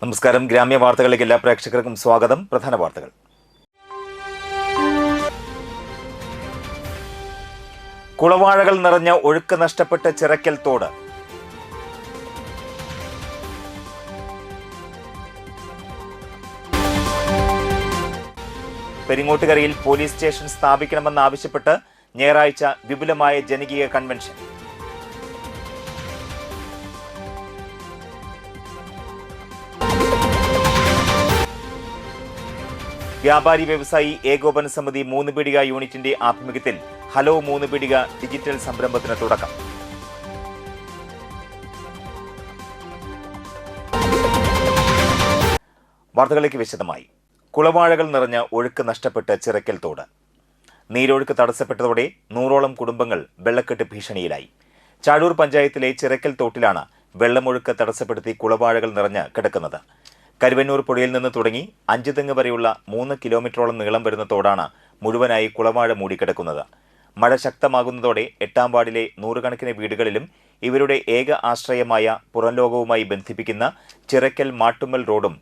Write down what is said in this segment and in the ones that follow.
നമസ്കാരം. ഗ്രാമ്യ വാർത്തകളിലേക്ക് എല്ലാ പ്രേക്ഷകർക്കും സ്വാഗതം. പ്രധാന വാർത്തകൾ. കുളവാഴകൾ നിറഞ്ഞ ഒഴുക്ക് നഷ്ടപ്പെട്ട ചിറക്കൽ തോട്. പെരിങ്ങോട്ടുകരയിൽ പോലീസ് സ്റ്റേഷൻ സ്ഥാപിക്കണമെന്നാവശ്യപ്പെട്ട് ഞായറാഴ്ച വിപുലമായ ജനകീയ കൺവെൻഷൻ. വ്യാപാരി വ്യവസായി ഏകോപന സമിതി മൂന്ന് പീടിക യൂണിറ്റിന്റെ ആഭിമുഖ്യത്തിൽ ഹലോ മൂന്ന് പീടിക ഡിജിറ്റൽ സംരംഭത്തിന് തുടക്കം. വാർത്തകളിലേക്ക് വിശദമായി. കുളവാഴകൾ നിറഞ്ഞ ഒഴുക്ക് നഷ്ടപ്പെട്ട് ചിറക്കൽ തോട്. നീരൊഴുക്ക് തടസ്സപ്പെട്ടതോടെ 100ഓളം കുടുംബങ്ങൾ വെള്ളക്കെട്ട് ഭീഷണിയിലായി. ചാഴൂർ പഞ്ചായത്തിലെ ചിറക്കൽ തോട്ടിലാണ് വെള്ളമൊഴുക്ക് തടസ്സപ്പെടുത്തി കുളവാഴകൾ നിറഞ്ഞ് കിടക്കുന്നത്. കരുവന്നൂർ പുഴയിൽ നിന്ന് തുടങ്ങി 5 തെങ്ങ് വരെയുള്ള 3 കിലോമീറ്ററോളം നീളം വരുന്ന തോടാണ് മുഴുവനായി കുളവാഴ മൂടിക്കിടക്കുന്നത്. മഴ ശക്തമാകുന്നതോടെ 8ാം വാർഡിലെ 100 കണക്കിന് വീടുകളിലും ഇവരുടെ ഏക ആശ്രയമായ പുറംലോകവുമായി ബന്ധിപ്പിക്കുന്ന ചിറക്കൽ മാട്ടുമ്മൽ റോഡും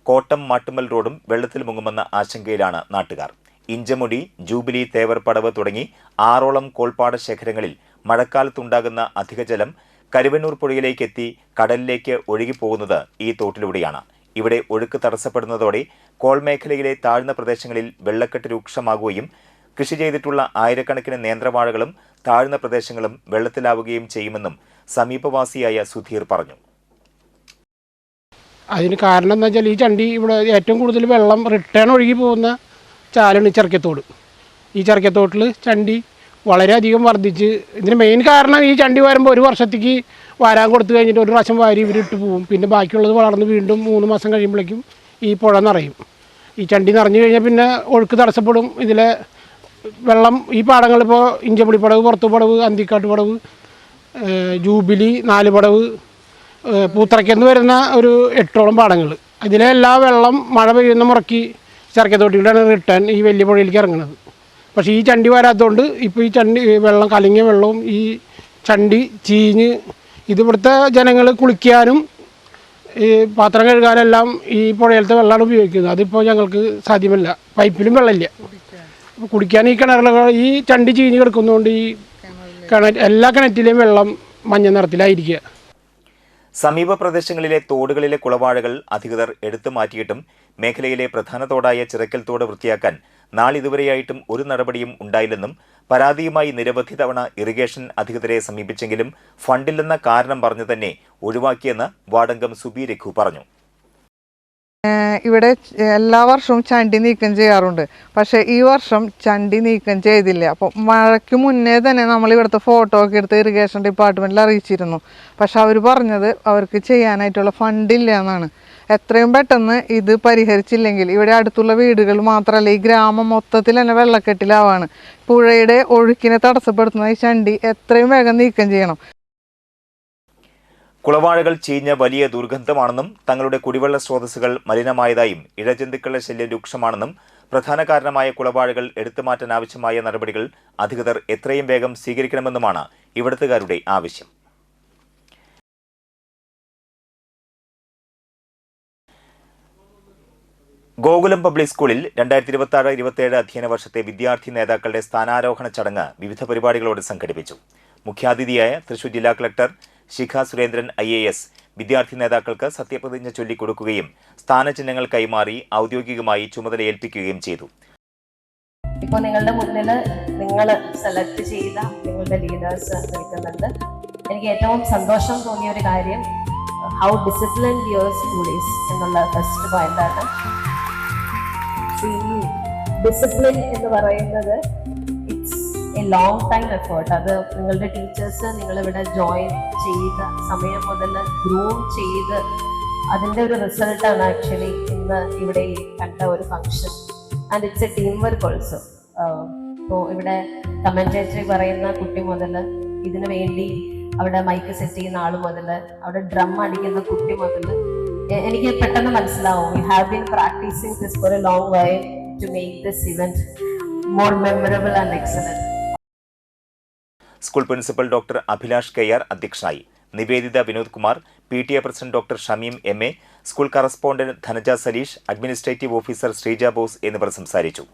കോട്ടം മാട്ടുമ്മൽ റോഡും വെള്ളത്തിൽ മുങ്ങുമെന്ന ആശങ്കയിലാണ് നാട്ടുകാർ. ഇഞ്ചമുടി, ജൂബിലി, തേവർപ്പടവ് തുടങ്ങി 6ഓളം കോൾപ്പാട ശേഖരങ്ങളിൽ മഴക്കാലത്തുണ്ടാകുന്ന അധിക ജലം കരുവന്നൂർ പുഴയിലേക്കെത്തി കടലിലേക്ക് ഒഴുകിപ്പോകുന്നത് ഈ തോട്ടിലൂടെയാണ്. ഇവിടെ ഒഴുക്ക് തടസ്സപ്പെടുന്നതോടെ കോൾ മേഖലയിലെ താഴ്ന്ന പ്രദേശങ്ങളിൽ വെള്ളക്കെട്ട് രൂക്ഷമാകുകയും കൃഷി ചെയ്തിട്ടുള്ള ആയിരക്കണക്കിന് നേന്ത്രവാഴകളും താഴ്ന്ന പ്രദേശങ്ങളും വെള്ളത്തിലാവുകയും ചെയ്യുമെന്നും സമീപവാസിയായ സുധീർ പറഞ്ഞു. അതിന് കാരണം എന്താ വെച്ചാൽ ഈ ചണ്ടി ഇവിടെ ഏറ്റവും കൂടുതൽ വെള്ളം റിട്ടേൺ ഒഴുകി പോകുന്ന ചാലാണ് ചിറക്കത്തോട്. ഈ ചിറക്കത്തോട്ടിൽ ചണ്ടി വളരെയധികം വർദ്ധിച്ച്, ഇതിന് മെയിൻ കാരണം ഈ ചണ്ടി വരുമ്പോൾ ഒരു വർഷത്തേക്ക് വാരാൻ കൊടുത്തു കഴിഞ്ഞിട്ട് ഒരു പ്രാവശ്യം വാരി ഇവരിട്ട് പോവും. പിന്നെ ബാക്കിയുള്ളത് വളർന്ന് വീണ്ടും 3 മാസം കഴിയുമ്പോഴേക്കും ഈ പുഴ നിറയും. ഈ ചണ്ടി നിറഞ്ഞു കഴിഞ്ഞാൽ പിന്നെ ഒഴുക്ക് തടസ്സപ്പെടും. ഇതിലെ വെള്ളം ഈ പാടങ്ങളിപ്പോൾ ഇഞ്ചമുടി പടവ്, പുറത്തുപടവ്, അന്തിക്കാട്ട് പടവ്, ജൂബിലി, 4 പടവ്, പൂത്തറയ്ക്കെന്ന് വരുന്ന ഒരു 8ഓളം പാടങ്ങൾ. ഇതിലെ എല്ലാ വെള്ളം മഴ പെയ്യുന്ന മുറയ്ക്ക് ചിറക്കത്തോട്ടിലൂടെയാണ് റിട്ടേൺ ഈ വലിയ പുഴയിലേക്ക് ഇറങ്ങുന്നത്. പക്ഷേ ഈ ചണ്ടി വരാത്തതുകൊണ്ട് ഇപ്പോൾ ഈ ചണ്ടി വെള്ളം, കലങ്ങിയ വെള്ളവും ഈ ചണ്ടി ചീഞ്ഞ് ഇതിവിടുത്തെ ജനങ്ങൾ കുളിക്കാനും ഈ പാത്രം കഴുകാനെല്ലാം ഈ പുഴയിലത്തെ വെള്ളമാണ് ഉപയോഗിക്കുന്നത്. അതിപ്പോൾ ഞങ്ങൾക്ക് സാധ്യമല്ല. പൈപ്പിലും വെള്ളമില്ല. അപ്പോൾ കുടിക്കാൻ ഈ കിണറുകൾ ഈ ചണ്ടി ചീഞ്ഞ് കിടക്കുന്നതുകൊണ്ട് ഈ എല്ലാ കിണറ്റിലെയും വെള്ളം മഞ്ഞ നിറത്തിലായിരിക്കുക. സമീപ പ്രദേശങ്ങളിലെ തോടുകളിലെ കുളവാഴകൾ അധികൃതർ എടുത്തു മാറ്റിയിട്ടും മേഖലയിലെ പ്രധാന തോടായ ചിറക്കൽ തോട് വൃത്തിയാക്കാൻ നാളിതുവരെയായിട്ടും ഒരു നടപടിയും ഉണ്ടായില്ലെന്നും പരാതിയുമായി നിരവധി തവണ ഇറിഗേഷൻ അധികൃതരെ സമീപിച്ചെങ്കിലും ഫണ്ടില്ലെന്ന കാരണം പറഞ്ഞു തന്നെ ഒഴിവാക്കിയെന്ന് വാർഡംഗം സുബി രഘു പറഞ്ഞു. ഇവിടെ എല്ലാ വർഷവും ചണ്ടി നീക്കം ചെയ്യാറുണ്ട്. പക്ഷേ ഈ വർഷം ചണ്ടി നീക്കം ചെയ്തില്ല. അപ്പോൾ മഴയ്ക്ക് മുന്നേ തന്നെ നമ്മൾ ഇവിടുത്തെ ഫോട്ടോ ഒക്കെ എടുത്ത് ഇറിഗേഷൻ ഡിപ്പാർട്ട്മെൻറ്റിൽ അറിയിച്ചിരുന്നു. പക്ഷെ അവർ പറഞ്ഞത് അവർക്ക് ചെയ്യാനായിട്ടുള്ള ഫണ്ടില്ല എന്നാണ്. എത്രയും പെട്ടെന്ന് ഇത് പരിഹരിച്ചില്ലെങ്കിൽ ഇവിടെ അടുത്തുള്ള വീടുകൾ മാത്രമല്ല ഈ ഗ്രാമം മൊത്തത്തിൽ തന്നെ വെള്ളക്കെട്ടിലാവാണ്. പുഴയുടെ ഒഴുക്കിനെ തടസ്സപ്പെടുത്തുന്ന ഈ ചണ്ടി എത്രയും വേഗം നീക്കം ചെയ്യണം. കുളവാഴകൾ ചീഞ്ഞ വലിയ ദുർഗന്ധമാണെന്നും തങ്ങളുടെ കുടിവെള്ള സ്രോതസ്സുകൾ മലിനമായതായും ഇഴജന്തുക്കളുടെ ശല്യം രൂക്ഷമാണെന്നും പ്രധാന കാരണമായ കുളവാഴകൾ എടുത്തുമാറ്റാൻ ആവശ്യമായ നടപടികൾ അധികൃതർ എത്രയും വേഗം സ്വീകരിക്കണമെന്നുമാണ് ഇവിടുത്തുകാരുടെ ആവശ്യം. ഗോകുലം പബ്ലിക് സ്കൂളിൽ 2026-27 അധ്യയന വർഷത്തെ വിദ്യാർത്ഥി നേതാക്കളുടെ സ്ഥാനാരോഹണ ചടങ്ങ് വിവിധ പരിപാടികളോട് സംഘടിപ്പിച്ചു. മുഖ്യാതിഥിയായ തൃശൂർ ജില്ലാ കളക്ടർ ശിഖ സുരേന്ദ്രൻ IAS വിദ്യാർത്ഥി നേതാക്കൾക്ക് സത്യപ്രതിജ്ഞ ചൊല്ലിക്കൊടുക്കുകയും സ്ഥാനചിഹ്നങ്ങൾ കൈമാറി ഔദ്യോഗികമായി ചുമതലയേൽപ്പിക്കുകയും ചെയ്തു. ഇപ്പോൾ നിങ്ങളുടെ മുന്നിൽ നിങ്ങൾ സെലക്ട് ചെയ്ത നിങ്ങളുടെ ലീഡേഴ്സ് നിൽക്കുന്നുണ്ട്. എനിക്ക് ഏറ്റവും സന്തോഷം തോന്നിയ ഒരു കാര്യം how disciplined your school is എന്നുള്ള ഫസ്റ്റ് പോയിന്റാണ്. ഡിസിപ്ലിൻ എന്ന് പറയുന്നത് it's A long time effort. അത് നിങ്ങളുടെ ടീച്ചേഴ്സ് നിങ്ങളിവിടെ ജോയിൻ ചെയ്ത സമയം മുതൽ ഗ്രൂം ചെയ്ത് അതിൻ്റെ ഒരു റിസൾട്ടാണ് ആക്ച്വലി ഇന്ന് ഇവിടെ കണ്ട ഒരു function. And it's A team work also. ഇപ്പോൾ ഇവിടെ കമന്റേറ്ററി പറയുന്ന കുട്ടി മുതൽ ഇതിനു വേണ്ടി അവിടെ മൈക്ക് സെറ്റ് ചെയ്യുന്ന ആൾ മുതൽ അവിടെ ഡ്രം അടിക്കുന്ന കുട്ടി മുതൽ എനിക്ക് പെട്ടെന്ന് മനസ്സിലാവും you have been practising this for a long way to make this event more memorable and excellent. School principal doctor Abhilash Kayyar അധ്യക്ഷനായി. Niveditha Vinod Kumar, PTA president doctor Shameem MA, school correspondent Dhanaja Saleesh, administrative officer Sreeja Bose എന്നിവർ സംസാരിച്ചു.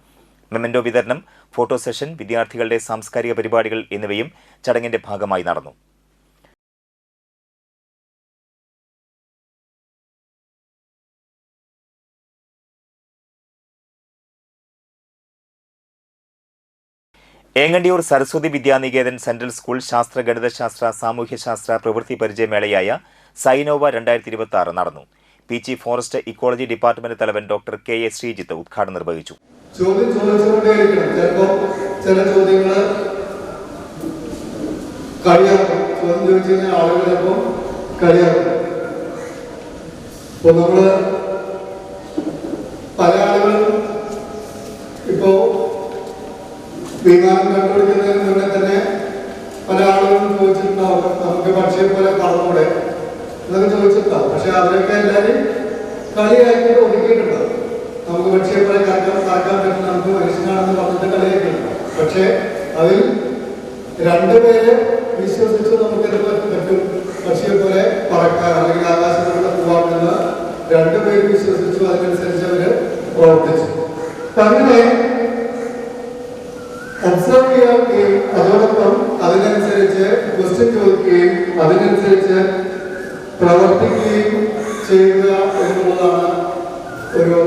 മെമന്റോ വിതരണം, ഫോട്ടോ സെഷൻ, വിദ്യാർത്ഥികളുടെ സാംസ്കാരിക പരിപാടികൾ എന്നിവയും ചടങ്ങിന്റെ ഭാഗമായി നടന്നു. ഏങ്ങണ്ടിയൂർ സരസ്വതി വിദ്യാനികേതൻ സെൻട്രൽ സ്കൂൾ ശാസ്ത്ര, ഗണിതശാസ്ത്ര, സാമൂഹ്യശാസ്ത്ര പ്രവൃത്തി പരിചയമേളയായ സൈനോവ 2026 നടന്നു. PG ഫോറസ്റ്റ് ഇക്കോളജി ഡിപ്പാർട്ട്മെന്റ് തലവൻ ഡോക്ടർ KA ശ്രീജിത്ത് ഉദ്ഘാടനം നിർവഹിച്ചു. വിമാനം കണ്ടുപിടിക്കുന്നതിന് മുന്നേ തന്നെ പല ആളുകളും ചോദിച്ചിട്ടുണ്ടാവും, നമുക്ക് പക്ഷിയെ പോലെ പറന്നൂടെ എന്നൊക്കെ ചോദിച്ചിട്ടുണ്ടാവും. പക്ഷെ അതിലൊക്കെ എല്ലാവരും കളിയായിട്ട് ഒതുക്കിയിട്ടുണ്ടാവും. നമുക്ക് പക്ഷിയെ പോലെ പറക്കാൻ പറ്റും, നമുക്ക് മനുഷ്യനാണെന്ന് പറഞ്ഞിട്ട് കളിയാക്കിയിട്ടുണ്ടാവും. പക്ഷെ അതിൽ രണ്ടുപേരെ വിശ്വസിച്ച് നമുക്കിത് പറ്റും, പക്ഷിയെ പോലെ പറക്കാൻ അല്ലെങ്കിൽ ആകാശത്തിലൂടെ പോകാമെന്ന് രണ്ടുപേരും വിശ്വസിച്ചു. അതിനനുസരിച്ച് അവര് പ്രവർത്തിച്ചു. അങ്ങനെ ഒബ്സർവ് ചെയ്യുകയും അതോടൊപ്പം അതിനനുസരിച്ച് ക്വസ്റ്റ്യൻ ചോദിക്കുകയും അതിനനുസരിച്ച് പ്രവർത്തിക്കുകയും ചെയ്യുക എന്നുള്ളതാണ് ഒരു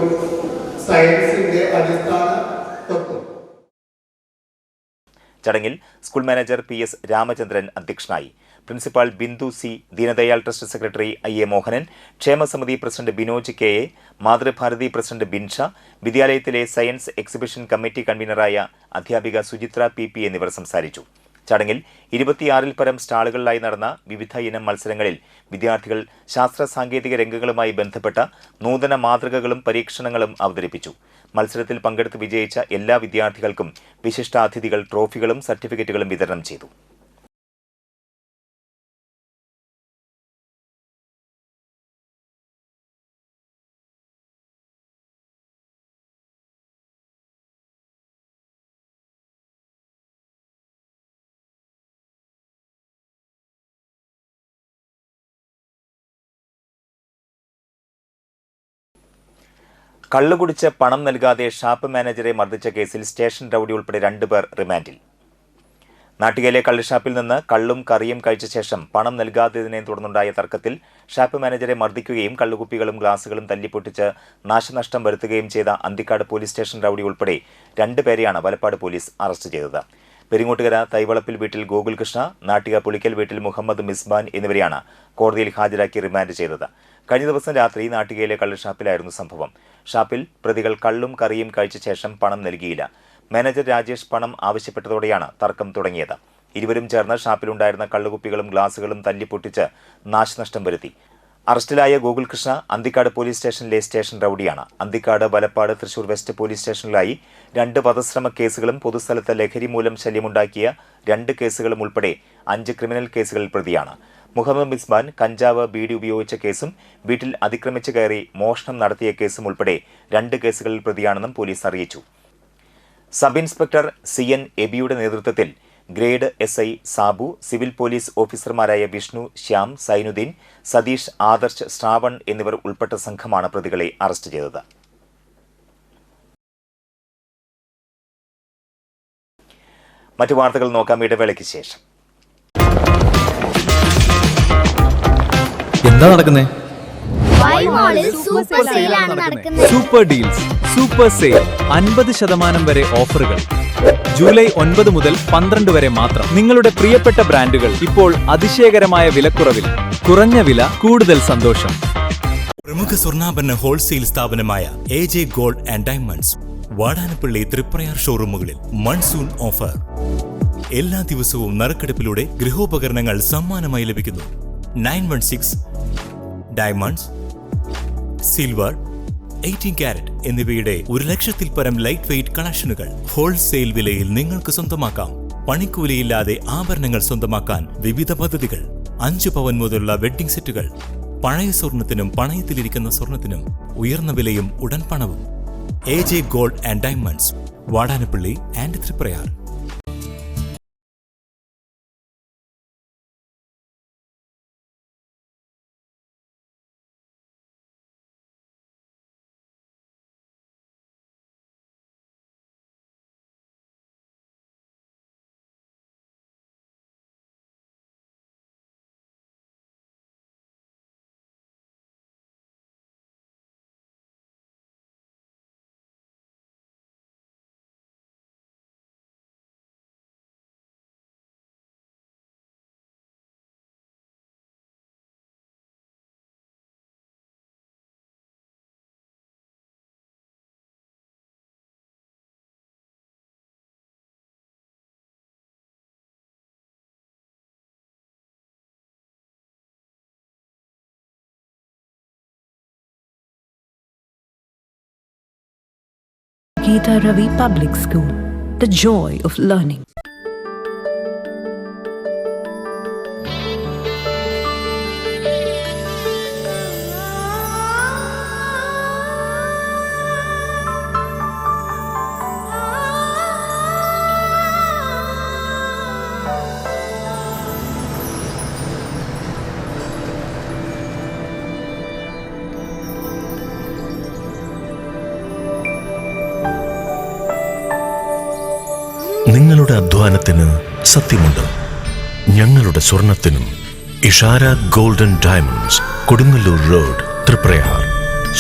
സയൻസിന്റെ അടിസ്ഥാന തത്വം. ചടങ്ങിൽ സ്കൂൾ മാനേജർ PS രാമചന്ദ്രൻ അധ്യക്ഷനായി. Principal Bindu C, Deendayal trust secretary IA Mohanan, ക്ഷേമസമിതി president Binoj KA, Mathrubharati president Binsha, വിദ്യാലയത്തിലെ സയൻസ് എക്സിബിഷൻ കമ്മിറ്റി കൺവീനറായ അധ്യാപിക സുചിത്ര PP എന്നിവർ സംസാരിച്ചു. ചടങ്ങിൽ 26-ൽ പരം സ്റ്റാളുകളിലായി നടന്ന വിവിധ ഇനം മത്സരങ്ങളിൽ വിദ്യാർത്ഥികൾ ശാസ്ത്ര സാങ്കേതിക രംഗങ്ങളുമായി ബന്ധപ്പെട്ട നൂതന മാതൃകകളും പരീക്ഷണങ്ങളും അവതരിപ്പിച്ചു. മത്സരത്തിൽ പങ്കെടുത്ത് വിജയിച്ച എല്ലാ വിദ്യാർത്ഥികൾക്കും വിശിഷ്ടാതിഥികൾ ട്രോഫികളും സർട്ടിഫിക്കറ്റുകളും വിതരണം ചെയ്തു. കള്ളുകുടിച്ച് പണം നൽകാതെ ഷാപ്പ് മാനേജറെ മർദ്ദിച്ച കേസിൽ സ്റ്റേഷൻ റൌഡി ഉൾപ്പെടെ 2 പേർ റിമാൻഡിൽ. നാട്ടികയിലെ കള്ളുഷാപ്പിൽ നിന്ന് കള്ളും കറിയും കഴിച്ച ശേഷം പണം നൽകാത്തതിനെ തുടർന്നുണ്ടായ തർക്കത്തിൽ ഷാപ്പ് മാനേജറെ മർദ്ദിക്കുകയും കള്ളുകുപ്പികളും ഗ്ലാസുകളും തല്ലിപ്പൊട്ടിച്ച് നാശനഷ്ടം വരുത്തുകയും ചെയ്ത അന്തിക്കാട് പോലീസ് സ്റ്റേഷൻ റൌഡി ഉൾപ്പെടെ 2 പേരെയാണ് വലപ്പാട് പോലീസ് അറസ്റ്റ് ചെയ്തത്. പെരിങ്ങോട്ടുകര തൈവളപ്പിൽ വീട്ടിൽ ഗോകുൽകൃഷ്ണ, നാട്ടിക പുളിക്കൽ വീട്ടിൽ മുഹമ്മദ് മിസ്ബാൻ എന്നിവരെയാണ് കോടതിയിൽ ഹാജരാക്കി റിമാൻഡ് ചെയ്തത്. കഴിഞ്ഞ ദിവസം രാത്രി നാട്ടികയിലെ കള്ളുഷാപ്പിലായിരുന്നു സംഭവം. ഷാപ്പിൽ പ്രതികൾ കള്ളും കറിയും കഴിച്ച ശേഷം പണം നൽകിയില്ല. മാനേജർ രാജേഷ് പണം ആവശ്യപ്പെട്ടതോടെയാണ് തർക്കം തുടങ്ങിയത്. ഇരുവരും ചേർന്ന് ഷാപ്പിലുണ്ടായിരുന്ന കള്ളുകുപ്പികളും ഗ്ലാസുകളും തല്ലിപ്പൊട്ടിച്ച് നാശനഷ്ടം വരുത്തി. അറസ്റ്റിലായ ഗോകുൽകൃഷ്ണ അന്തിക്കാട് പോലീസ് സ്റ്റേഷനിലെ സ്റ്റേഷൻ റൌഡിയാണ്. അന്തിക്കാട്, വലപ്പാട്, തൃശൂർ വെസ്റ്റ് പോലീസ് സ്റ്റേഷനിലായി 2 വധശ്രമ കേസുകളും പൊതുസ്ഥലത്ത് ലഹരി മൂലം ശല്യമുണ്ടാക്കിയ 2 കേസുകളും ഉൾപ്പെടെ 5 ക്രിമിനൽ കേസുകളിൽ പ്രതിയാണ്. മുഹമ്മദ് മിസ്ബാൻ കഞ്ചാവ്, ബീഡി ഉപയോഗിച്ച കേസും വീട്ടിൽ അതിക്രമിച്ച് കയറി മോഷണം നടത്തിയ കേസും ഉൾപ്പെടെ 2 കേസുകളിൽ പ്രതിയാണെന്നും പോലീസ് അറിയിച്ചു. സബ് ഇൻസ്പെക്ടർ CN എബിയുടെ നേതൃത്വത്തിൽ grade SI Sabu, civil police ഓഫീസർമാരായ വിഷ്ണു, ശ്യാം, സൈനുദ്ദീൻ, സതീഷ്, ആദർശ്, ശ്രാവൺ എന്നിവർ ഉൾപ്പെട്ട സംഘമാണ് പ്രതികളെ അറസ്റ്റ് ചെയ്തത്. മറ്റു വാർത്തകൾ നോക്കാം ഇടവേളയ്ക്ക് ശേഷം. എന്താ നടക്കുന്നേ? സൂപ്പർ ഡീൽസ്, സൂപ്പർ സെയിൽ, 50% വരെ ഓഫറുകൾ. ജൂലൈ 9 മുതൽ 12 വരെ മാത്രം. നിങ്ങളുടെ പ്രിയപ്പെട്ട ബ്രാൻഡുകൾ ഇപ്പോൾ അതിശയകരമായ വിലക്കുറവിൽ. കുറഞ്ഞ വില, കൂടുതൽ സന്തോഷം. പ്രമുഖ സ്വർണ്ണാഭരണ ഹോൾസെയിൽ സ്ഥാപനമായ AJ gold and diamonds Vadanappally, Triprayar ഷോറൂമുകളിൽ മൺസൂൺ ഓഫർ. എല്ലാ ദിവസവും നറുക്കെടുപ്പിലൂടെ ഗൃഹോപകരണങ്ങൾ സമ്മാനമായി ലഭിക്കുന്നു. 916 ഡയമണ്ട്സ്, സിൽവർ, 18 കാരറ്റ് എന്നിവയുടെ 1,00,000-ൽ പരം ലൈറ്റ് വെയ്റ്റ് കളക്ഷനുകൾ ഹോൾസെയിൽ വിലയിൽ നിങ്ങൾക്ക് സ്വന്തമാക്കാം. പണിക്കൂലിയില്ലാതെ ആഭരണങ്ങൾ സ്വന്തമാക്കാൻ വിവിധ പദ്ധതികൾ. 5 പവൻ മുതലുള്ള വെഡ്ഡിംഗ് സെറ്റുകൾ. പഴയ സ്വർണത്തിനും പണയത്തിലിരിക്കുന്ന സ്വർണത്തിനും ഉയർന്ന വിലയും ഉടൻ പണവും. AJ gold and diamonds, Vadanappally and Triprayar. Geeta Ravi Public School, the joy of learning. നിങ്ങളുടെ അധ്വാനത്തിന് സത്യമുണ്ട്. ഞങ്ങളുടെ സ്വർണത്തിനും. Ishara golden diamonds, Kodungallur road, Triprayar.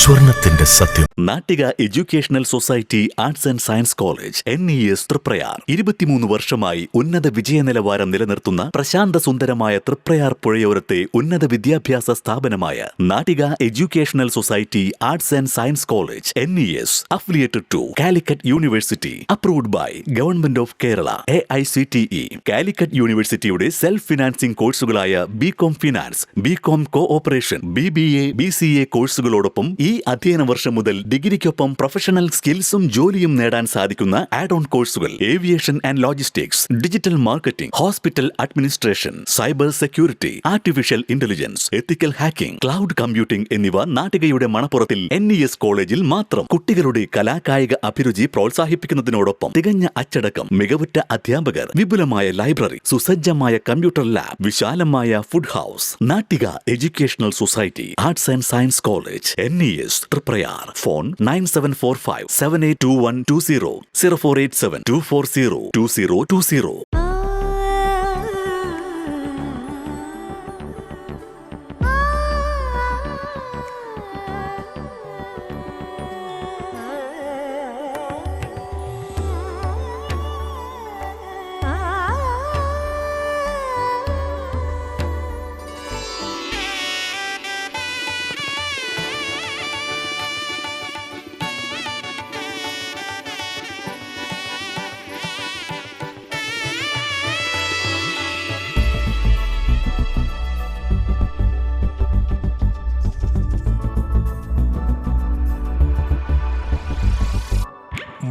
സ്വർണത്തിന്റെ സത്യം. Nattika educational society arts and science college NES Triprayar 23 വർഷമായി ഉന്നത വിജയ നിലവാരം നിലനിർത്തുന്ന പ്രശാന്ത സുന്ദരമായ തൃപ്രയാർ പുഴയോരത്തെ ഉന്നത വിദ്യാഭ്യാസ സ്ഥാപനമായ Nattika educational society arts and science college NES affiliated to Calicut university, approved by government of Kerala, AICTE. Calicut യൂണിവേഴ്സിറ്റിയുടെ സെൽഫ് ഫിനാൻസിംഗ് കോഴ്സുകളായ BCom finance, BCom cooperation, BBA, BCA കോഴ്സുകളോടൊപ്പം ഈ അധ്യയന വർഷം മുതൽ ഡിഗ്രിക്കൊപ്പം പ്രൊഫഷണൽ സ്കിൽസും ജോലിയും നേടാൻ സാധിക്കുന്ന ആഡ് ഓൺ കോഴ്സുകൾ aviation and logistics, digital marketing, hospital administration, cyber security, artificial intelligence, ethical hacking, cloud computing എന്നിവ നാട്ടികയുടെ മണപ്പുറത്തിൽ NES കോളേജിൽ മാത്രം. കുട്ടികളുടെ കലാകായിക അഭിരുചി പ്രോത്സാഹിപ്പിക്കുന്നതിനോടൊപ്പം തികഞ്ഞ അച്ചടക്കം, മികവുറ്റ അധ്യാപകർ, വിപുലമായ ലൈബ്രറി, സുസജ്ജമായ കമ്പ്യൂട്ടർ ലാബ്, വിശാലമായ food house. Nattika educational society arts and science college NES Triprayar. Phone 9745782120, 048724022020.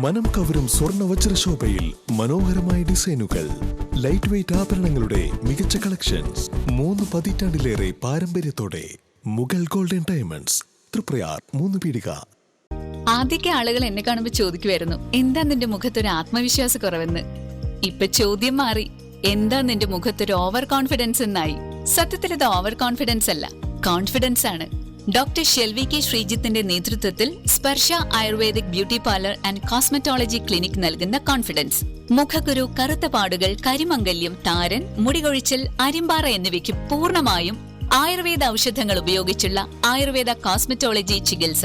മനം കവരും സ്വർണ്ണ വജ്രശോഭയിൽ മനോഹരമായ ഡിസൈനുകൾ, ലൈറ്റ് വെയ്റ്റ് ആഭരണങ്ങളുടെ മികച്ച കളക്ഷൻസ്. 3 പതിറ്റാണ്ടിലേറെ പാരമ്പര്യത്തോടെ മുഗൾ ഗോൾഡൻ ഡയമണ്ട്സ്, തൃപ്രയാർ, 3 പീടിക. ആദ്യമൊക്കെ ആളുകൾ എന്നെ കാണുമ്പോൾ ചോദിക്കുമായിരുന്നു, എന്താ നിന്റെ മുഖത്തൊരു ആത്മവിശ്വാസ കുറവെന്ന്. ഇപ്പൊ ചോദ്യം മാറി, എന്താ നിന്റെ മുഖത്തൊരു ഓവർ കോൺഫിഡൻസ് എന്നായി. സത്യത്തിൽ ഇത് ഓവർ കോൺഫിഡൻസ് അല്ല, കോൺഫിഡൻസ് ആണ്. ഡോക്ടർ ഷെൽവി കെ ശ്രീജിത്തിന്റെ നേതൃത്വത്തിൽ Sparsha ayurvedic beauty parlour and cosmetology clinic നൽകുന്ന കോൺഫിഡൻസ്. മുഖക്കുരു, കറുത്ത പാടുകൾ, കരിമംഗല്യം, താരൻ, മുടികൊഴിച്ചിൽ, അരിമ്പാറ എന്നിവയ്ക്ക് പൂർണ്ണമായും ആയുർവേദ ഔഷധങ്ങൾ ഉപയോഗിച്ചുള്ള ആയുർവേദ കോസ്മെറ്റോളജി ചികിത്സ.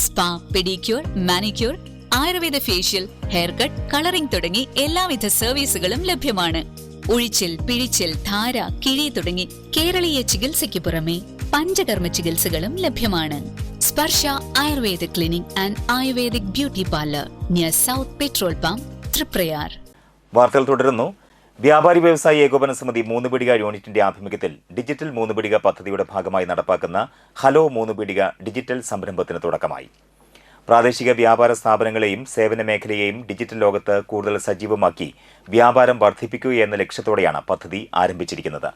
Spa, pedicure, manicure, Ayurveda facial, hair cut, colouring തുടങ്ങി എല്ലാവിധ സർവീസുകളും ലഭ്യമാണ്. ഉഴിച്ചിൽ, പിഴിച്ചിൽ, ധാര, കിഴി തുടങ്ങി കേരളീയ ചികിത്സയ്ക്ക് പുറമെ പഞ്ചകർമ്മ ചികിത്സകളും ലഭ്യമാണ്. Sparsha Ayurveda clinic and ayurvedic beauty parlour, near south petrol pump, Triprayar. വാർത്തകൾ തുടരുന്നു. വ്യാപാരി വ്യവസായി ഏകോപന സമിതി 3 പീടിക യൂണിറ്റിന്റെ ആഭിമുഖ്യത്തിൽ ഡിജിറ്റൽ 3 പീടിക പദ്ധതിയുടെ ഭാഗമായി നടപ്പാക്കുന്ന ഹലോ 3 പീടിക ഡിജിറ്റൽ സംരംഭത്തിന് തുടക്കമായി. പ്രാദേശിക വ്യാപാര സ്ഥാപനങ്ങളെയും സേവന മേഖലയെയും ഡിജിറ്റൽ ലോകത്ത് കൂടുതൽ സജീവമാക്കി വ്യാപാരം വർദ്ധിപ്പിക്കുക എന്ന ലക്ഷ്യത്തോടെയാണ് പദ്ധതി ആരംഭിച്ചിരിക്കുന്നത്.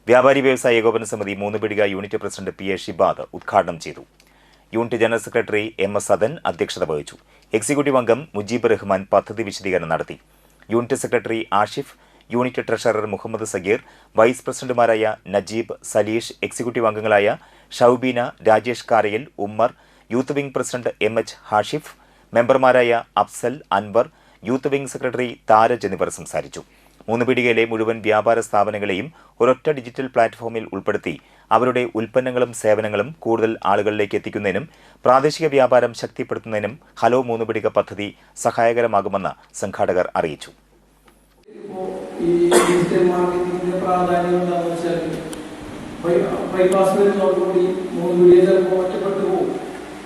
വ്യാപാരി വ്യവസായി ഏകോപന സമിതി 3 പീടിക യൂണിറ്റ് പ്രസിഡന്റ് PA ഷിബാദ് ഉദ്ഘാടനം ചെയ്തു. Unit general secretary MS Sadan അധ്യക്ഷത വഹിച്ചു. എക്സിക്യൂട്ടീവ് അംഗം മുജീബ് റഹ്മാൻ പദ്ധതി വിശദീകരണം നടത്തി. Unit secretary Ashif, unit treasurer Muhammad Sageer, vice പ്രസിഡന്റുമാരായ നജീബ്, സലീഷ്, എക്സിക്യൂട്ടീവ് അംഗങ്ങളായ Shoubeena, Rajesh Karayil, Ummer, youth wing president MH Hashif, മെമ്പർമാരായ Afsal, Anwar, youth wing secretary Tharaj എന്നിവർ സംസാരിച്ചു. 3 പീടികയിലെ മുഴുവൻ വ്യാപാര സ്ഥാപനങ്ങളെയും ഒരൊറ്റ ഡിജിറ്റൽ പ്ലാറ്റ്ഫോമിൽ ഉൾപ്പെടുത്തി അവരുടെ ഉൽപ്പന്നങ്ങളും സേവനങ്ങളും കൂടുതൽ ആളുകളിലേക്ക് എത്തിക്കുന്നതിനും പ്രാദേശിക വ്യാപാരം ശക്തിപ്പെടുത്തുന്നതിനും ഹലോ 3 പീടിക പദ്ധതി സഹായകരമാകുമെന്ന് സംഘാടകർ അറിയിച്ചു.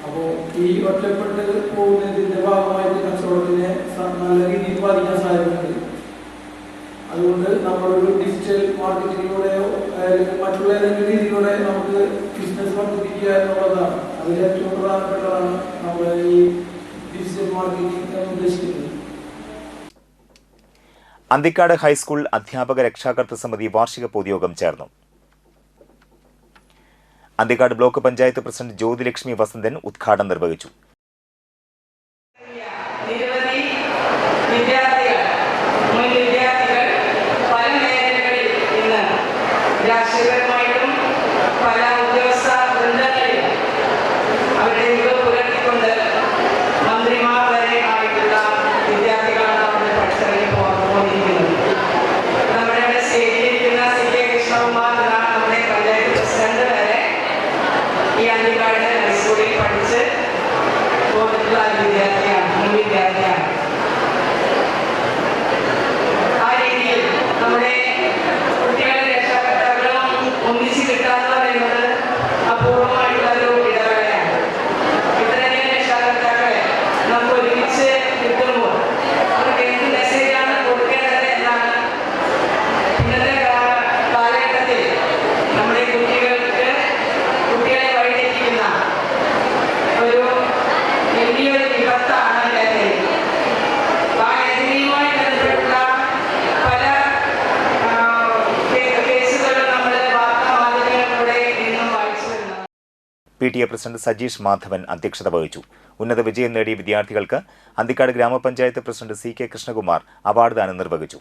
അപ്പോൾ ഈ ഒറ്റപ്പെട്ട് പോകുന്നതിൻ്റെ ഭാഗമായിട്ട് കച്ചവടത്തിനെ നല്ല രീതിയിൽ ബാധിക്കാൻ സാധ്യതയുണ്ട്. അതുകൊണ്ട് നമ്മളൊരു ഡിജിറ്റൽ മാർക്കറ്റിങ്ങിലൂടെയോ അല്ലെങ്കിൽ മറ്റുള്ള ഏതെങ്കിലും രീതിയിലൂടെ നമുക്ക് ബിസിനസ് വർദ്ധിപ്പിക്കുക എന്നുള്ളതാണ്. അതിൽ ഏറ്റവും പ്രധാനപ്പെട്ടതാണ് നമ്മൾ ഈ ഡിജിറ്റൽ ഡിജിറ്റൽ മാർക്കറ്റിംഗ് ഉദ്ദേശിക്കുന്നത്. അന്തിക്കാട് ഹൈസ്കൂൾ അധ്യാപക രക്ഷാകർതൃ സമിതി വാർഷിക പൊതുയോഗം ചേർന്നു. അന്തിക്കാട് ബ്ലോക്ക് പഞ്ചായത്ത് പ്രസിഡന്റ് ജ്യോതിലക്ഷ്മി വസന്തൻ ഉദ്ഘാടനം നിർവഹിച്ചു. രാഷ്ട്രീയപരമായിട്ടും പല ഉദ്യോഗസ്ഥ വൃന്ദങ്ങളിലും അവരുടെ മികവ് പുലർത്തിക്കൊണ്ട് മന്ത്രിമാർ വരെ ആയിട്ടുള്ള വിദ്യാർത്ഥികളാണ് അവിടെ പഠിച്ചിറങ്ങി പോയിരിക്കുന്നത്. നമ്മുടെ ഇവിടെ സ്റ്റേജിലിരിക്കുന്ന CK കൃഷ്ണകുമാർ എന്ന നമ്മുടെ പഞ്ചായത്ത് പ്രസിഡന്റ് വരെ ഈ അന്തിക്കാട് ഹൈസ്കൂളിൽ പഠിച്ച് പോയിട്ടുള്ള മുൻ വിദ്യാർത്ഥിയാണ്. ആ രീതിയിൽ നമ്മുടെ ഒന്നിച്ച് കിട്ടുക എന്ന് പറയുന്നത് അപൂർവമായിട്ടുള്ളൊരു ഇടവേളയാണ്. ഇത്രയധികം രക്ഷാകർത്താക്കളെ നമുക്ക് ഒരുമിച്ച് കിട്ടുമ്പോൾ അവർക്ക് എന്ത് മെസ്സേജാണ് കൊടുക്കേണ്ടത് എന്നാണ് ഇന്നത്തെ കാലഘട്ടത്തിൽ നമ്മുടെ കുട്ടികളെ വഴിതെറ്റിക്കുന്ന ഒരു വലിയൊരു വിപത്താണ് ലഹരി. ആ ലഹരിയുമായി ബന്ധപ്പെട്ടുള്ള പല PTA പ്രസിഡന്റ് സജീഷ് മാധവൻ അധ്യക്ഷത വഹിച്ചു. ഉന്നത വിജയം നേടിയ വിദ്യാർത്ഥികൾക്ക് അന്തിക്കാട് ഗ്രാമപഞ്ചായത്ത് പ്രസിഡന്റ് CK കൃഷ്ണകുമാർ അവാർഡ് ദാനം നിർവഹിച്ചു.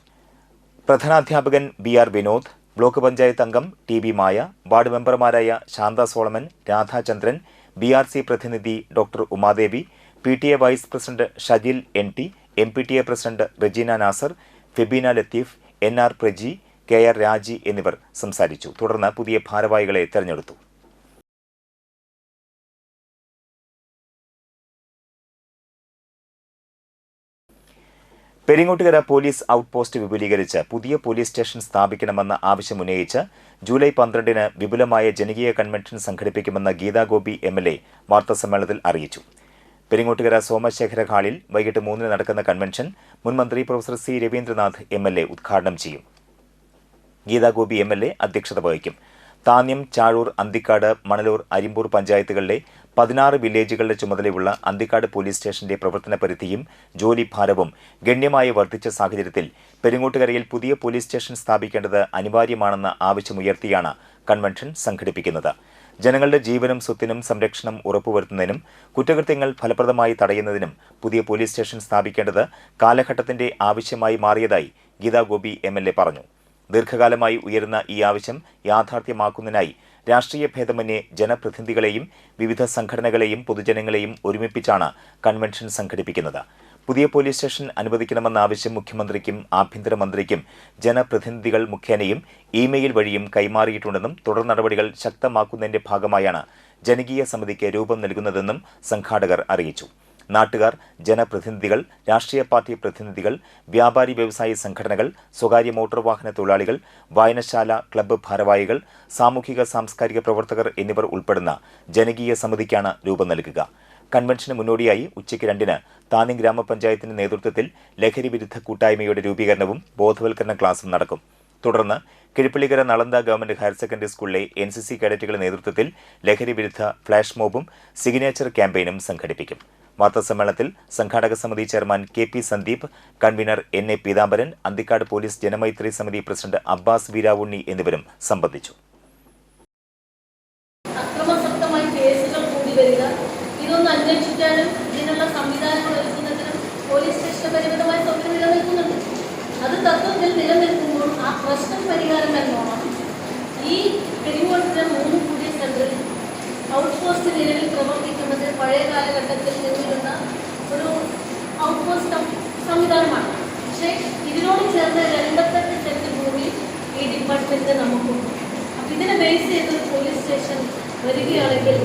പ്രധാനാധ്യാപകൻ BR വിനോദ്, ബ്ലോക്ക് പഞ്ചായത്ത് അംഗം TB മായ, വാർഡ് മെമ്പർമാരായ ശാന്ത സോളമൻ, രാധാചന്ദ്രൻ, BRC പ്രതിനിധി doctor Umadevi, PTA vice president Shajil NT, MPTA president Regina Nasar, Febina Latheef, NR Praji, KR Raji എന്നിവർ സംസാരിച്ചു. തുടർന്ന് പുതിയ ഭാരവാഹികളെ തെരഞ്ഞെടുത്തു. പെരിങ്ങോട്ടുകര പോലീസ് ഔട്ട് പോസ്റ്റ് വിപുലീകരിച്ച് പുതിയ പോലീസ് സ്റ്റേഷൻ സ്ഥാപിക്കണമെന്ന ആവശ്യമുന്നയിച്ച് ജൂലൈ 12-ന് വിപുലമായ ജനകീയ കൺവെൻഷൻ സംഘടിപ്പിക്കുമെന്ന് ഗീതാഗോപി MLA വാർത്താസമ്മേളനത്തിൽ അറിയിച്ചു. പെരിങ്ങോട്ടുകര സോമശേഖര ഹാളിൽ വൈകിട്ട് 3-ന് നടക്കുന്ന കൺവെൻഷൻ മുൻ മന്ത്രി പ്രൊഫസർ C രവീന്ദ്രനാഥ് MLA ഉദ്ഘാടനം ചെയ്യും. ഗീതാഗോപി MLA അധ്യക്ഷത വഹിക്കും. താന്യം, ചാഴൂർ, അന്തിക്കാട്, മണലൂർ, അരിമ്പൂർ പഞ്ചായത്തുകളിലെ 16 വില്ലേജുകളുടെ ചുമതലയുള്ള അന്തിക്കാട് പോലീസ് സ്റ്റേഷന്റെ പ്രവർത്തന പരിധിയും ജോലിഭാരവും ഗണ്യമായി വർദ്ധിച്ച സാഹചര്യത്തിൽ പെരിങ്ങോട്ടുകരയിൽ പുതിയ പോലീസ് സ്റ്റേഷൻ സ്ഥാപിക്കേണ്ടത് അനിവാര്യമാണെന്ന ആവശ്യമുയർത്തിയാണ് കൺവെൻഷൻ സംഘടിപ്പിക്കുന്നത്. ജനങ്ങളുടെ ജീവനും സ്വത്തിനും സംരക്ഷണം ഉറപ്പുവരുത്തുന്നതിനും കുറ്റകൃത്യങ്ങൾ ഫലപ്രദമായി തടയുന്നതിനും പുതിയ പോലീസ് സ്റ്റേഷൻ സ്ഥാപിക്കേണ്ടത് കാലഘട്ടത്തിന്റെ ആവശ്യമായി മാറിയതായി ഗീതാഗോപി MLA പറഞ്ഞു. ദീർഘകാലമായി ഉയരുന്ന ഈ ആവശ്യം യാഥാർത്ഥ്യമാക്കുന്നതിനായി രാഷ്ട്രീയ ഭേദമന്യേ ജനപ്രതിനിധികളെയും വിവിധ സംഘടനകളെയും പൊതുജനങ്ങളെയും ഒരുമിപ്പിച്ചാണ് കൺവെൻഷൻ സംഘടിപ്പിക്കുന്നത്. പുതിയ പോലീസ് സ്റ്റേഷൻ അനുവദിക്കണമെന്ന ആവശ്യം മുഖ്യമന്ത്രിക്കും ആഭ്യന്തരമന്ത്രിക്കും ജനപ്രതിനിധികൾ മുഖേനയും ഇമെയിൽ വഴിയും കൈമാറിയിട്ടുണ്ടെന്നും തുടർ നടപടികൾ ശക്തമാക്കുന്നതിന്റെ ഭാഗമായാണ് ജനകീയ സമിതിക്ക് രൂപം നൽകുന്നതെന്നും സംഘാടകർ അറിയിച്ചു. നാട്ടുകാർ, ജനപ്രതിനിധികൾ, രാഷ്ട്രീയ പാർട്ടി പ്രതിനിധികൾ, വ്യാപാരി വ്യവസായി സംഘടനകൾ, സ്വകാര്യ മോട്ടോർ വാഹന തൊഴിലാളികൾ, വായനശാല, ക്ലബ്ബ് ഭാരവാഹികൾ, സാമൂഹിക സാംസ്കാരിക പ്രവർത്തകർ എന്നിവർ ഉൾപ്പെടുന്ന ജനകീയ സമിതിക്കാണ് രൂപം നൽകുക. കൺവെൻഷന് മുന്നോടിയായി ഉച്ചയ്ക്ക് 2-ന് താന്യം ഗ്രാമപഞ്ചായത്തിന്റെ നേതൃത്വത്തിൽ ലഹരി വിരുദ്ധ കൂട്ടായ്മയുടെ രൂപീകരണവും ബോധവൽക്കരണ ക്ലാസും നടക്കും. തുടർന്ന് Kizhippallikkara Nalanda government higher secondary സ്കൂളിലെ NCC കേഡറ്റുകളുടെ നേതൃത്വത്തിൽ ലഹരി വിരുദ്ധ ഫ്ലാഷ് മോബും സിഗ്നേച്ചർ ക്യാമ്പയിനും സംഘടിപ്പിക്കും. വാർത്താസമ്മേളനത്തിൽ സംഘാടക സമിതി chairman KP Sandeep, convener NA Peethambaran, Anthikad police Janamaithri സമിതി പ്രസിഡന്റ് അബ്ബാസ് വീരാവുണ്ണി എന്നിവരും സംബന്ധിച്ചു. അക്രമാസക്തമായി കേസുകൾ കൂടി വരിക, ഇതൊന്ന് അന്വേഷിക്കാനും ഇതിനുള്ള സംവിധാനങ്ങൾ ഒരുക്കുന്നതിനും പോലീസ് സ്റ്റേഷന് പരിമിതമായ സൗകര്യം നിലനിൽക്കുന്നുണ്ട്. അത് തത്വത്തിൽ നിലനിൽക്കുമ്പോൾ ആ പ്രശ്നം പരിഹാരം എന്നോണം ഈ പെരിങ്ങോട്ടുകര 3 പോലീസ് സെന്ററിൽ ഔട്ട് പോസ്റ്റ് നിലവിൽ പ്രവർത്തിക്കുന്നത് പഴയ കാലഘട്ടത്തിൽ നിന്നിരുന്ന ഒരു ഔട്ട് പോസ്റ്റ് സംവിധാനമാണ്. പക്ഷേ ഇതിനോട് ചേർന്ന് 28 സെന്റ് ഭൂമി ഈ ഡിപ്പാർട്ട്മെന്റ് നമുക്കുണ്ട്. അപ്പം ഇതിനെ ബേസ് ചെയ്തൊരു പോലീസ് സ്റ്റേഷൻ വരികയാണെങ്കിൽ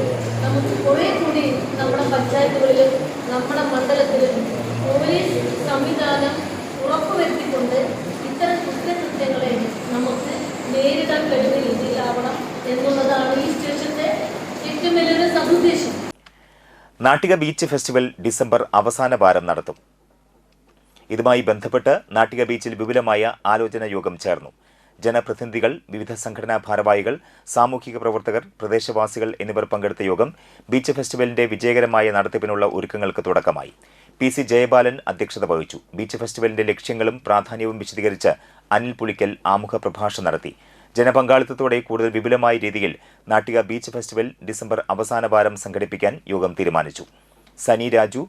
നമുക്ക് കുറേ കൂടി നമ്മുടെ പഞ്ചായത്തുകളിലും നമ്മുടെ മണ്ഡലത്തിലും പോലീസ് സംവിധാനം ഉറപ്പുവരുത്തിക്കൊണ്ട് ഇത്തരം കുറ്റകൃത്യങ്ങളെ നമുക്ക് നേരിടാൻ കഴിയുന്ന രീതിയിലാവണം എന്നുള്ളതാണ് ഈ സ്റ്റേഷന്റെ ഏറ്റവും വലിയൊരു സതുദ്ദേശം. നാട്ടിക ബീച്ച് ഫെസ്റ്റിവൽ ഡിസംബർ അവസാന വാരം നടത്തും. ഇതുമായി ബന്ധപ്പെട്ട് നാട്ടിക ബീച്ചിൽ വിപുലമായ ആലോചന യോഗം ചേർന്നു. ജനപ്രതിനിധികൾ, വിവിധ സംഘടനാ ഭാരവാഹികൾ, സാമൂഹിക പ്രവർത്തകർ, പ്രദേശവാസികൾ എന്നിവർ പങ്കെടുത്ത യോഗം ബീച്ച് ഫെസ്റ്റിവലിന്റെ വിജയകരമായ നടത്തിപ്പിനുള്ള ഒരുക്കങ്ങൾക്ക് തുടക്കമായി. PC ജയബാലൻ അധ്യക്ഷത വഹിച്ചു. ബീച്ച് ഫെസ്റ്റിവലിന്റെ ലക്ഷ്യങ്ങളും പ്രാധാന്യവും വിശദീകരിച്ച് അനിൽ പുളിക്കൽ ആമുഖ പ്രഭാഷണം നടത്തി. ജനപങ്കാളിത്തത്തോടെ കൂടുതൽ വിപുലമായ രീതിയിൽ നാട്ടിക ബീച്ച് ഫെസ്റ്റിവൽ ഡിസംബർ അവസാന വാരം സംഘടിപ്പിക്കാൻ യോഗം തീരുമാനിച്ചു. സനി രാജു,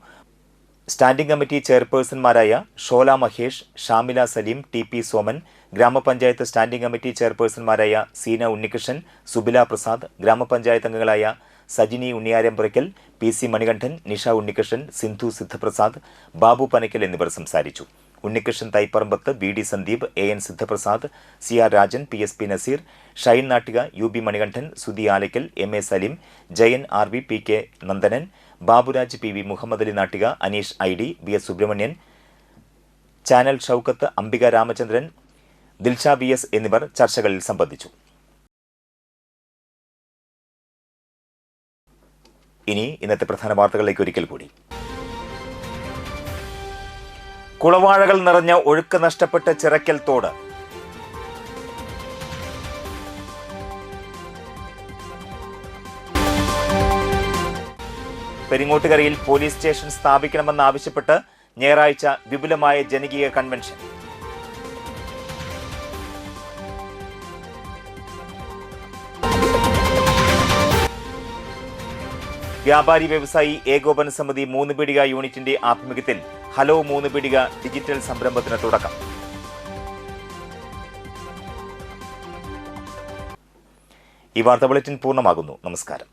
സ്റ്റാൻഡിംഗ് കമ്മിറ്റി ചെയർപേഴ്സൺമാരായ ഷോല മഹേഷ്, ഷാമില സലീം, TP സോമൻ, ഗ്രാമപഞ്ചായത്ത് സ്റ്റാൻഡിംഗ് കമ്മിറ്റി ചെയർപേഴ്സൺമാരായ സീന ഉണ്ണികൃഷ്ണൻ, സുബില പ്രസാദ്, ഗ്രാമപഞ്ചായത്ത് അംഗങ്ങളായ സജിനി ഉണ്ണിയാരംപുറയ്ക്കൽ, PC മണികണ്ഠൻ, നിഷ ഉണ്ണികൃഷ്ണൻ, സിന്ധു സിദ്ധപ്രസാദ്, ബാബു പനക്കൽ എന്നിവർ സംസാരിച്ചു. Unnikrishnan Thaiparambath, BD Sandeep, AN Sidhaprasad, CR Rajan, PSP Naseer, shine Nattika, UB Manikandan, Sudhi Alaykkal, MA Saleem, Jayan RV, PK Nandanan, Baburaj, PV Muhammad Ali Nattika, Aneesh ID, BS Subrahmanyan, channel Shoukath, Ambika Ramachandran, Dilsha BS എന്നിവർ ചർച്ചകളിൽ സംബന്ധിച്ചു. ഇനി ഇന്നത്തെ പ്രധാന വാർത്തകളിലേക്ക് ഒരിക്കൽ കൂടി. കുളവാഴകൾ നിറഞ്ഞ ഒഴുക്ക് നഷ്ടപ്പെട്ട് ചിറക്കൽ തോട്. പെരിങ്ങോട്ടുകരയിൽ പോലീസ് സ്റ്റേഷൻ സ്ഥാപിക്കണമെന്നാവശ്യപ്പെട്ട് ഞായറാഴ്ച വിപുലമായ ജനകീയ കൺവെൻഷൻ. വ്യാപാരി വ്യവസായി ഏകോപന സമിതി 3 പീടിക യൂണിറ്റിന്റെ ആഭിമുഖ്യത്തിൽ ഹലോ 3 പീടിക ഡിജിറ്റൽ സംരംഭത്തിന് തുടക്കം. ഈ വാർത്താ ബുള്ളറ്റിൻ പൂർണ്ണമാകുന്നു. നമസ്കാരം.